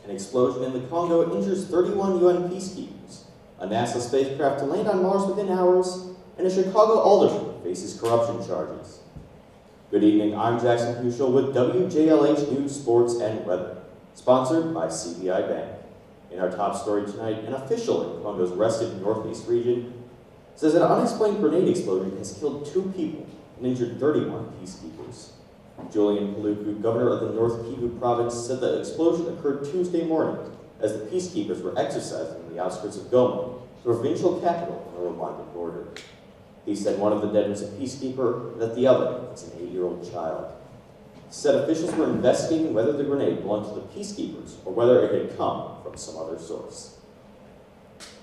An explosion in the Congo injures 31 UN peacekeepers. A NASA spacecraft to land on Mars within hours, and a Chicago alderman faces corruption charges. Good evening, I'm Jackson Heuschel with WJLH News, Sports, and Weather, sponsored by CBI Bank. In our top story tonight, an official in Congo's rested northeast region says that an unexplained grenade explosion has killed 2 people and injured 31 peacekeepers. Julian Paluku, governor of the North Kivu province, said the explosion occurred Tuesday morning as the peacekeepers were exercising in the outskirts of Goma, the provincial capital on the Rwandan border. He said one of the dead was a peacekeeper and that the other was an 8-year-old child. He said officials were investigating whether the grenade belonged to the peacekeepers or whether it had come from some other source.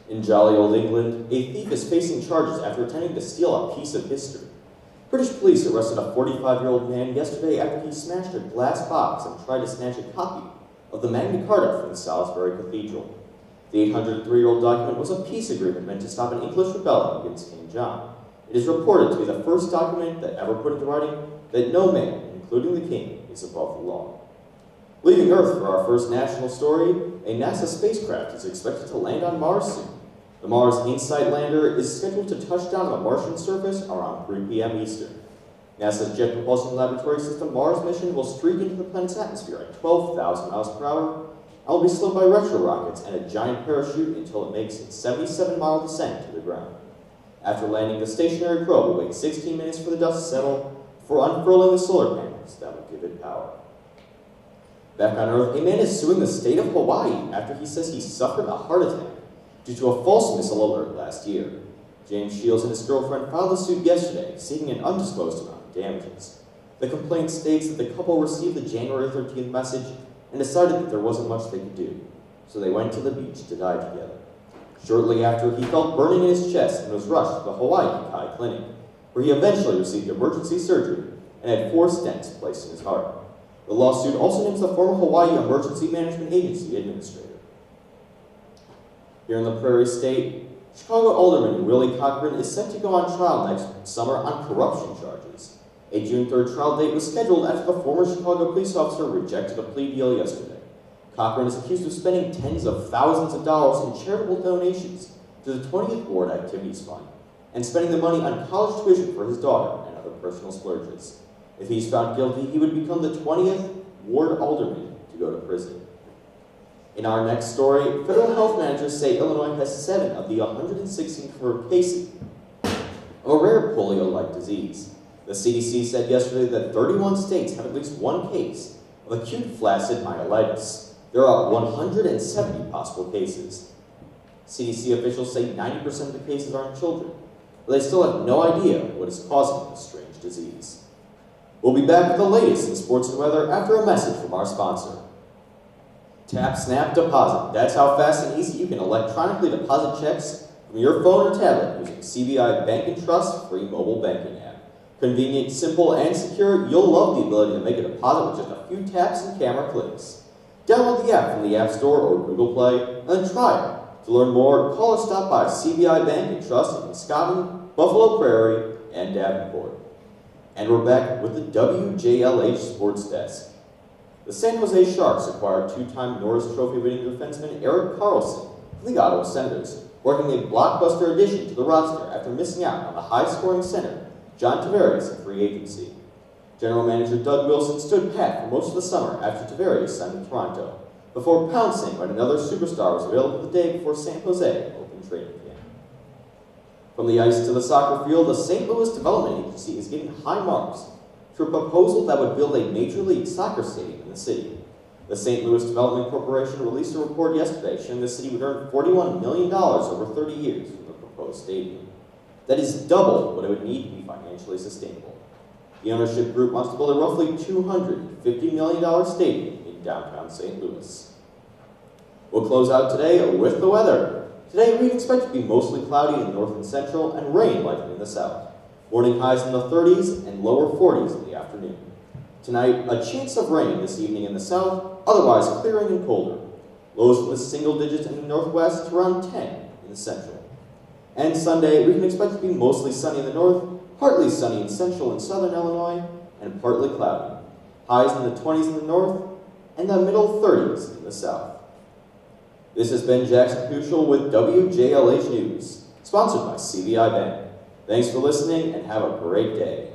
In jolly old England, a thief is facing charges after attempting to steal a piece of history. British police arrested a 45-year-old man yesterday after he smashed a glass box and tried to snatch a copy of the Magna Carta from the Salisbury Cathedral. The 803-year-old document was a peace agreement meant to stop an English rebellion against King John. It is reported to be the first document that ever put into writing that no man, including the king, is above the law. Leaving Earth for our first national story, a NASA spacecraft is expected to land on Mars soon. The Mars InSight lander is scheduled to touch down on the Martian surface around 3 p.m. Eastern. NASA's Jet Propulsion Laboratory System Mars mission will streak into the planet's atmosphere at 12,000 miles per hour and will be slowed by retro rockets and a giant parachute until it makes its 77-mile descent to the ground. After landing, the stationary probe will wait 16 minutes for the dust to settle before unfurling the solar panels that will give it power. Back on Earth, a man is suing the state of Hawaii after he says he suffered a heart attack due to a false missile alert last year. James Shields and his girlfriend filed the suit yesterday, seeking an undisclosed amount of damages. The complaint states that the couple received the January 13th message and decided that there wasn't much they could do, so they went to the beach to die together. Shortly after, he felt burning in his chest and was rushed to the Hawaii Kai Clinic, where he eventually received emergency surgery and had 4 stents placed in his heart. The lawsuit also names the former Hawaii Emergency Management Agency administrator. Here in the Prairie State, Chicago Alderman Willie Cochran is set to go on trial next summer on corruption charges. A June 3rd trial date was scheduled after the former Chicago police officer rejected a plea deal yesterday. Cochran is accused of spending tens of thousands of dollars in charitable donations to the 20th Ward Activities Fund and spending the money on college tuition for his daughter and other personal splurges. If he's found guilty, he would become the 20th Ward Alderman to go to prison. In our next story, federal health managers say Illinois has 7 of the 116 confirmed cases of a rare polio-like disease. The CDC said yesterday that 31 states have at least 1 case of acute flaccid myelitis. There are 170 possible cases. CDC officials say 90% of the cases are in children, but they still have no idea what is causing this strange disease. We'll be back with the latest in sports and weather after a message from our sponsor. Tap, Snap, Deposit. That's how fast and easy you can electronically deposit checks from your phone or tablet using CBI Bank and Trust free mobile banking app. Convenient, simple, and secure, you'll love the ability to make a deposit with just a few taps and camera clicks. Download the app from the App Store or Google Play, and then try it. To learn more, call or stop by CBI Bank and Trust in Muscatine, Buffalo Prairie, and Davenport. And we're back with the WJLH Sports Desk. The San Jose Sharks acquired 2-time Norris Trophy winning defenseman Erik Karlsson from the Ottawa Senators, working a blockbuster addition to the roster after missing out on the high-scoring center John Tavares in free agency. General manager Doug Wilson stood pat for most of the summer after Tavares signed with Toronto, before pouncing when another superstar was available the day before San Jose opened training camp. From the ice to the soccer field, the St. Louis Development Agency is getting high marks to a proposal that would build a Major League Soccer stadium in the city. The St. Louis Development Corporation released a report yesterday showing the city would earn $41 million over 30 years from the proposed stadium. That is double what it would need to be financially sustainable. The ownership group wants to build a roughly $250 million stadium in downtown St. Louis. We'll close out today with the weather. Today we expect to be mostly cloudy in the north and central and rain likely in the south. Morning highs in the 30s and lower 40s in the afternoon. Tonight, a chance of rain this evening in the south, otherwise clearing and colder. Lows in the single digits in the northwest to around 10 in the central. And Sunday, we can expect to be mostly sunny in the north, partly sunny in central and southern Illinois, and partly cloudy. Highs in the 20s in the north and the middle 30s in the south. This has been Jackson Heuschel with WJLH News, sponsored by CBI Bank. Thanks for listening and have a great day.